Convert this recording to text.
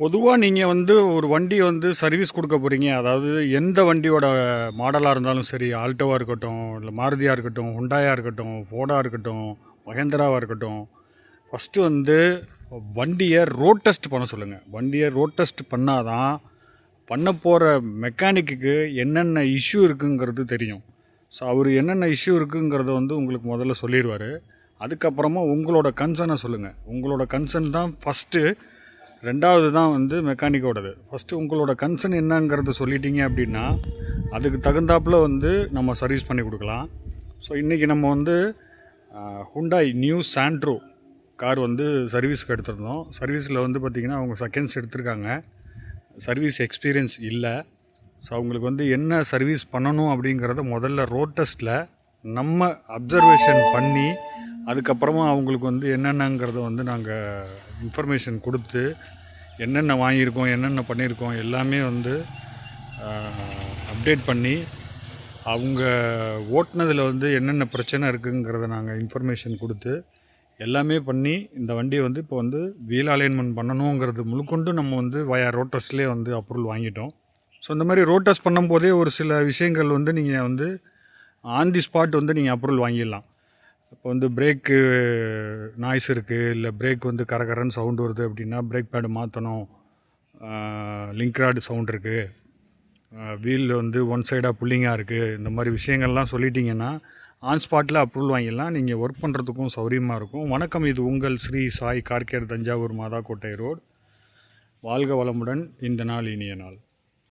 பொதுவாக நீங்கள் வந்து ஒரு வண்டி வந்து சர்வீஸ் கொடுக்க போகிறீங்க. அதாவது எந்த வண்டியோட மாடலாக இருந்தாலும் சரி, ஆல்டோவாக இருக்கட்டும், இல்லை மாருதியாக இருக்கட்டும், ஹுண்டாயாக இருக்கட்டும், ஃபோர்டாக இருக்கட்டும், மஹேந்திராவாக இருக்கட்டும், ஃபஸ்ட்டு வந்து வண்டியை ரோட் டெஸ்ட் பண்ண சொல்லுங்கள். வண்டியை ரோட் டெஸ்ட் பண்ணால் தான் பண்ண போகிற மெக்கானிக்கு என்னென்ன இஷ்யூ இருக்குங்கிறது தெரியும். ஸோ அவர் என்னென்ன இஷ்யூ இருக்குங்கிறத வந்து உங்களுக்கு முதல்ல சொல்லிடுவார். அதுக்கப்புறமா உங்களோட கன்சர்னை சொல்லுங்கள். உங்களோட கன்சர்ன் தான் ஃபஸ்ட்டு, ரெண்டாவது தான் வந்து மெக்கானிக்கோடது. ஃபஸ்ட்டு உங்களோட கன்சர்ன் என்னங்கிறத சொல்லிட்டீங்க அப்படின்னா அதுக்கு தகுந்தாப்பில் வந்து நம்ம சர்வீஸ் பண்ணி கொடுக்கலாம். ஸோ இன்றைக்கி நம்ம வந்து ஹுண்டாய் நியூ சாண்ட்ரோ கார் வந்து சர்வீஸ்க்கு எடுத்திருந்தோம். சர்வீஸில் வந்து பார்த்திங்கன்னா அவங்க செகண்ட்ஸ் எடுத்திருக்காங்க. சர்வீஸ் எக்ஸ்பீரியன்ஸ் இல்லை. ஸோ அவங்களுக்கு வந்து என்ன சர்வீஸ் பண்ணணும் அப்படிங்கிறத முதல்ல ரோட் டெஸ்ட்டில் நம்ம அப்சர்வேஷன் பண்ணி அதுக்கப்புறமா அவங்களுக்கு வந்து என்னென்னங்கிறத வந்து நாங்கள் இன்ஃபர்மேஷன் கொடுத்து என்னென்ன வாங்கியிருக்கோம், என்னென்ன பண்ணியிருக்கோம் எல்லாமே வந்து அப்டேட் பண்ணி அவங்க ஓட்டுனதில் வந்து என்னென்ன பிரச்சனை இருக்குங்கிறத நாங்கள் இன்ஃபர்மேஷன் கொடுத்து எல்லாமே பண்ணி இந்த வண்டியை வந்து இப்போ வந்து வீல் அலைன்மெண்ட் பண்ணணுங்கிறது முழுக்கொண்டு நம்ம வந்து ரோட் டெஸ்ட்லேயே வந்து அப்ரூவல் வாங்கிட்டோம். ஸோ இந்த மாதிரி ரோட் டெஸ்ட் பண்ணும்போதே ஒரு சில விஷயங்கள் வந்து நீங்கள் வந்து ஆன் தி ஸ்பாட் வந்து நீங்கள் அப்ரூவல் வாங்கிடலாம். இப்போ வந்து பிரேக்கு நாய்ஸ் இருக்குது, இல்லை பிரேக் வந்து கரகரன்னு சவுண்டு வருது அப்படின்னா பிரேக் பேடு மாற்றணும், லிங்க் ராடு சவுண்ட் இருக்குது, வீல் வந்து ஒன் சைடாக புல்லிங்காக இருக்குது, இந்த மாதிரி விஷயங்கள்லாம் சொல்லிட்டீங்கன்னா ஆன் ஸ்பாட்டில் அப்ரூவல் வாங்கிடலாம். நீங்கள் ஒர்க் பண்ணுறதுக்கும் சௌகரியமாக இருக்கும். வணக்கம், இது உங்கள் ஸ்ரீ சாய் கார்கேர், தஞ்சாவூர் மாதாக்கோட்டை ரோடு. வாழ்க வளமுடன். இந்த நாள் இனிய நாள்.